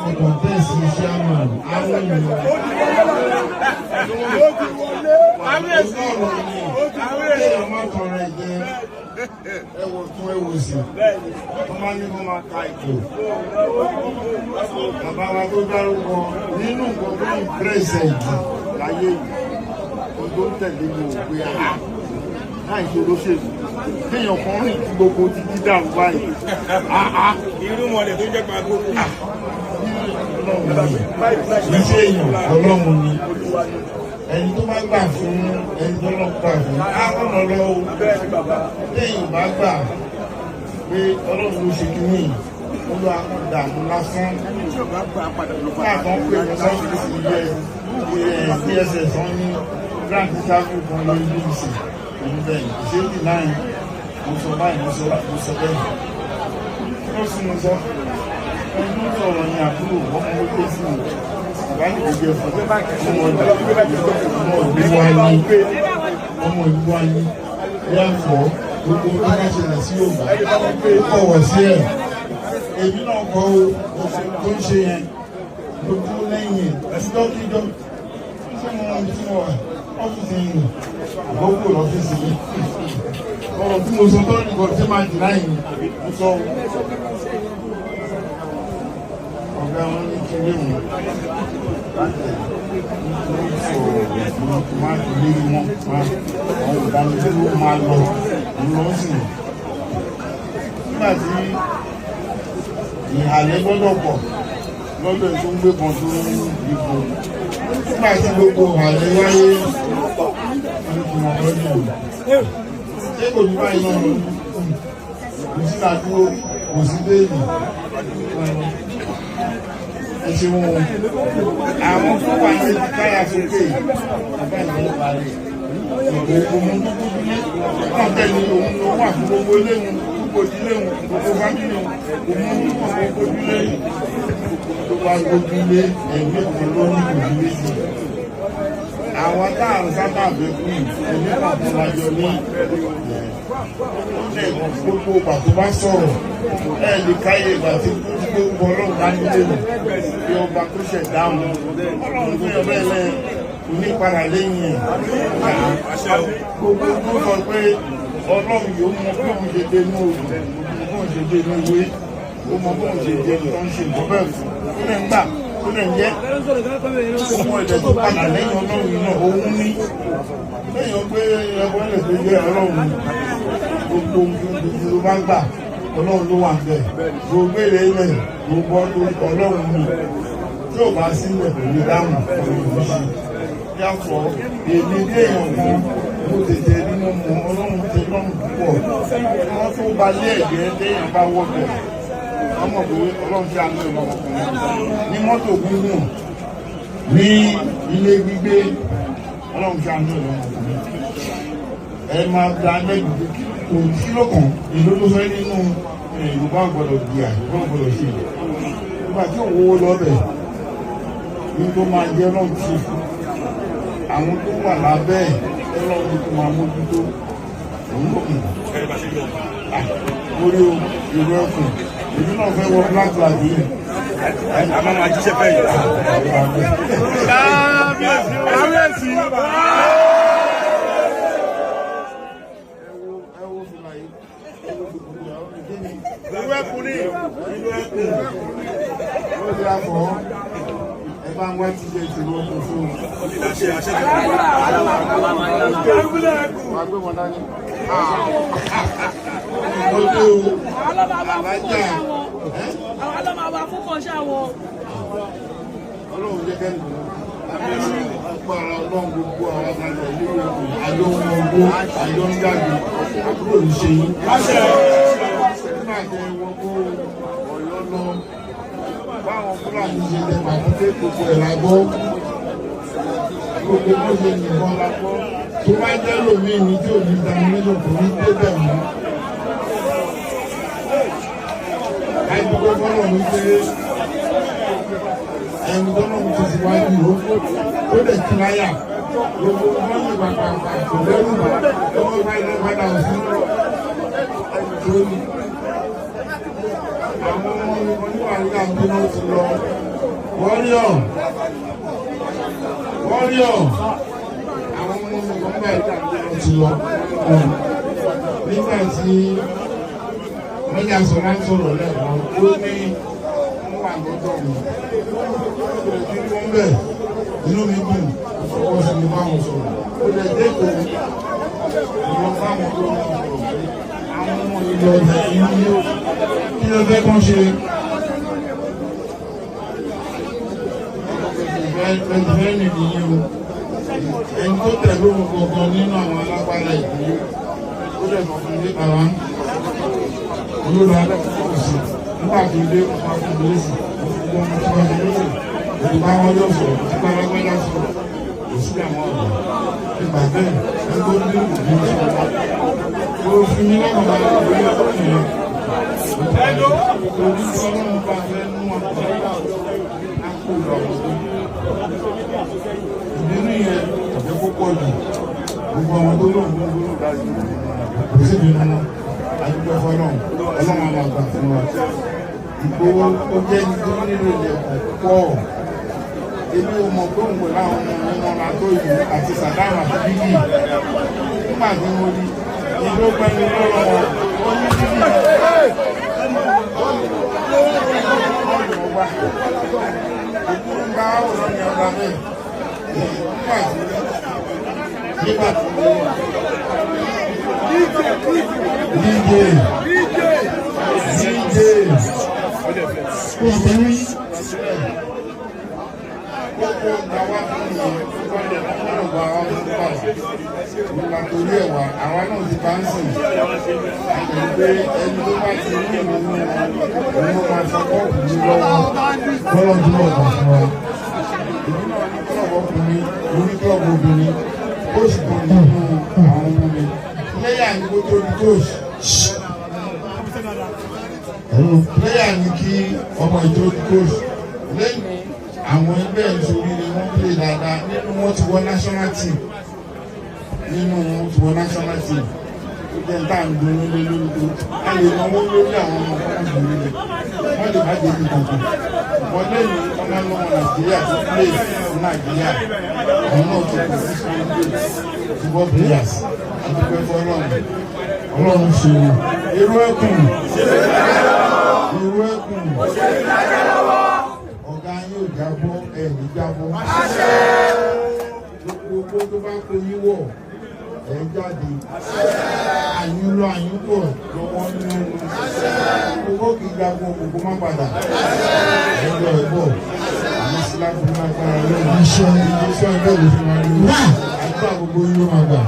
láti kọ̀ǹtẹ́sì chairman àwọn ènìyàn. Ẹwọ tún ẹwọ sí, wọ́n máa ní wọ́n máa ka ìtò. Bàbá wa tó dárúkọ nínú nǹkan tó ń pẹ́sẹ̀ jù láyé yìí, tó tó ń tẹ̀lé mi ò pé àá láì ṣe olóṣèlú. Kéèyàn kan rìn tí gbogbo títí dàrú báyìí. Irú mọ̀lẹ̀ tó jẹ́ pàgó. Kì í ṣe èèyàn Ọlọ́run ni. Ẹni tó bá gbà fún ẹni tó lọ gbà fún ákọ̀nà lọ́wọ́ lẹ́yìn bá gbà pé Ọlọ́run ló ṣe kí ní olú akọ̀dàmú lásán láàbọ̀n pé ní sọ́fíìsì DSS wọ́n ní grand interview kan lórí BBC pẹ̀lú bẹ́ẹ̀ ìṣèlú náà mo sọ báyìí mo sọ bẹ́ẹ̀ ó sì mo sọ ẹni tó sọ̀rọ̀ ní àbúrò ọmọ ogun fún mi. Ọmọ ìlú wa ní yàtọ̀ gbogbo tó bá ṣẹlẹ̀ sí Yorùbá kọ̀wọ̀ sí ẹ̀. Èmi náà kọ́ tó ń ṣe yẹn lójú lẹ́yìn ẹ̀sìdọ́kíjọ́ ṣé mo rán tí mo wà ọ́fíìsì yìí àgbókò lọ́fíìsì yìí. Ọ̀rọ̀ tí mo sọ tó nìkan tí máa jì láyìn mo sọ ọ̀gá wọn ní kí lé wọn láti máa fi lérí wọn àwọn ìdánilẹ́lú máa lọ lọ́sìn. Nígbà tí ìhàlẹ́ gbọ́dọ̀ pọ̀ lọ́dọ̀ tó ń gbé kan tó ń dìbò. Nígbà tí gbogbo ìhàlẹ́ wáyé ní kí wọ́n lọ́dún. Ṣé kò ní báyìí náà lọ́dún? Kò sí ìdádúró, kò sí béèlì. Ẹ̀ṣẹ̀ wọn àwọn tó wà ní káyà sókè ọ̀gá ìlú parí ìgbò ogun dúdúdúlé náà tẹ́lẹ̀ òun ló wà fún gbogbo iléhun gbogbo ìdíléhun gbogbo fámílì òun gbogbo ojúlé tó bá gbójúlé ẹgbẹ́ kan ló ní ojúlé sí. Àwọn táàrùn sábà bẹ́ẹ̀ fún ẹgbẹ́ kan lájọ ní gbogbo ìgbà tó bá sọ̀rọ̀ ẹ̀ lè káyé ìgbà tí gbogbo ọlọ́run bá nílé nù bí ọba tó ṣẹ̀ dáhùn ọlọ́run tó yọ bẹ́ẹ̀ lẹ́yìn onípadà lẹ́yìn ẹ̀ gbogbo tó sọ pé ọlọ́run yóò mọ bí òun ṣe dé ní òògùn bí òun ṣe dé ní ìwé ó mọ bí òun ṣe dé ní tó ń ṣe nǹkan bẹ́ẹ̀ fún ó lè ń gbà ó lè ń jẹ́ ọmọ ẹ̀dẹ̀ tó padà lẹ́yìn ọlọ́run náà òun ní lẹ́yìn pé ẹgbẹ́ lè tó jẹ́ ọlọ́run gbogbo ló bá gbà Ọlọ́run ló wà bẹ́ẹ̀ gbogbo èrè ilẹ̀ gbogbo Ọlọ́run mi tí ò bá sílẹ̀ pẹ̀lú dáhùn ọ̀rọ̀ ìṣe yàtọ̀ èmi dé èèyàn kan mo tètè nínú mọ Ọlọ́run tẹ lọ́rùn púpọ̀ wọ́n tó bá lé ẹ̀jẹ̀ déèyàn bá wọ́pẹ̀ ọmọ pé Ọlọ́run tí a ń lò lọ́mọkùnrin ní mọ́tò gúngùn ní ilé gbígbé Ọlọ́run tí a ń lò lọ́mọkùnrin ẹ máa da lẹ́gbẹ̀ẹ́ kò sí lọ́kàn ìlú tó fẹ́ nínú Yorùbá gbọ́dọ̀ di àìgbọ́ gbọ́dọ̀ ṣe nígbà tí òwò lọ́bẹ̀ ní tó máa jẹ́ náà ti àwọn tó wà lábẹ́ ẹlọ́run tó máa mójútó òun lòkùn lórí ìlú ẹkùn ìlú náà fẹ́ wọ black flag yìí. A máa jíṣẹ́ fẹ́ yìí. Kábíyèsí. Ìlú ẹkùn ní ìlú ẹkùn ó ti àpọ̀ ẹ bá ń wá tí jẹ́ ìṣòro ọkùn fún un. Wà gbé wọn dání. Ọjọ́ àbájá. Àwọn ọlọ́màwà fún kọjá wọn. Ọlọ́run jẹ́ kẹ́lù. Agbára Ọlọ́run gbogbo àwọn àgbàjọ ìlú ẹkùn àjọ ohun ọgbó àjọ ń jáde àbúrò ìṣe yìí. Báwọn Fúlàní ṣe lè pàtó pé gbogbo ẹ̀ lágbọ́ gbogbo bó ṣe nìkan lágbọ́ tó bá jẹ́ lómi ní tí ò ní dání nínú kò ní débẹ̀ mọ́. Àìdúgbò fọ́nà ní pé ẹni tó náà ti síwájú ó lè kí láyà gbogbo wọn ní pàpàpà kò lẹ́rù ọmọ bá ilé padà sí ẹni tó ní. Àwọn ọmọ oníwà ká bínú ti lọ wọ́ríọ̀ àwọn ọmọ mi kan báyìí ká bínú ti lọ nígbà tí wọ́n yà sọ máa ń sọ̀rọ̀ lẹ́ẹ̀kan ó ní wọ́n wà lọ́dọ̀ mi wọ́n bẹ̀ inú mi dùn ọwọ́ sí mi báwọn sọ̀rọ̀ ó lè dẹ́kọ̀ ìlọ báwọn tó ń sọ̀rọ̀ àwọn ọmọ ìlọ ọ̀dà ìlú kí ló fẹ́ kán ṣe ẹgbẹ́ nìyí o ẹni tó tẹ̀lé òun gangan nínú àwọn alágbára ìdílé ó lè sọ fún ilé bàbá olóòrò alákòókò sí nígbà tó dé ọmọ akókò lẹ́sìn ọmọ tí wọ́n ti lọ́sẹ̀ òtù bá wọn yóò sọ̀rọ̀ tí bá wọn gbẹ́dá sọ̀rọ̀ kò sí àwọn ọ̀rọ̀ ìgbà bẹ́ẹ̀ ẹgbẹ́ ní ìlú sọ̀rọ̀ ó fi ní lọ́kàn bá lọ́wọ́ lórí ọ̀rọ̀ yẹn torí tí ọlọ́run bá fẹ́ mú ọ̀pọ̀ àpò lọ́wọ́ ìdínú yẹn ọ̀fẹ́ púpọ̀ jù gbogbo àwọn tó lóun gbogbo kò sí ìdínú náà adúgbò fọlọ́n ọlọ́run àwọn àgbà fún wa Ìgbòho ó jẹ́ nítorí nílò ilẹ̀ pọ̀ èmi ò mọ̀ pé òun pẹ̀lú àwọn ọmọ mi wọn máa tó ìlú àti Sàdámù àti bíbí nígbà tí mo rí ìlú pẹ̀lú lọ́rọ̀ wọn ó ní bíbí ọgbà òkú ń bá àwòrán ní ọgbà bẹ́ẹ̀ nígbà tí nítorí ẹ̀wà àwa náà ti bá ń sìn àgbẹ̀ ẹni tó bá ti ní ìlú òun máa sọpọ́ ní lọ́wọ́ lọ́lọ́dún ọ̀gbà fún wa ìlú náà ní kílọ̀bù ọkùnrin orí kílọ̀bù obìnrin ó sì kàn nínú àwọn ọmọ mi lẹ́yà ní kó tó di tóòsì lẹ́yà ní kí ọmọ ìjọ di tóòsì lẹ́yìn àwọn ẹgbẹ́ ìṣòrí ni wọ́n play dáadáa nínú wọn ti wọ national team nínú wọn ti wọ national team ó jẹ́ ń tà ń dúró lé lórí tó a lè náwó lórí àwọn ọmọ ọmọ ìlú rẹ̀ wọ́n lè má jẹ́ ìdìbò wọ́n lẹ́yìn ọmọ ọmọ Nàìjíríà tó play ní Nàìjíríà àwọn náà ti kọ̀ sí football players àdúgbò ẹ̀fọ́ ọlọ́run ṣe irú ẹkùn ọ̀gá yóò jábọ́ ẹ̀mí jábọ́ gbogbo tó bá kó yíwọ̀ ẹ̀ jáde àyúnlọ àyúnbọ̀ lọ́wọ́ nínú gbogbo kì í jábọ́ gbogbo má padà ẹ̀jọ̀ ẹ̀bọ̀ àwọn síláàbù máa gbára lónìí iṣẹ́ ẹgbẹ́ òfin máa lò àdúrà gbogbo yóò máa gbà.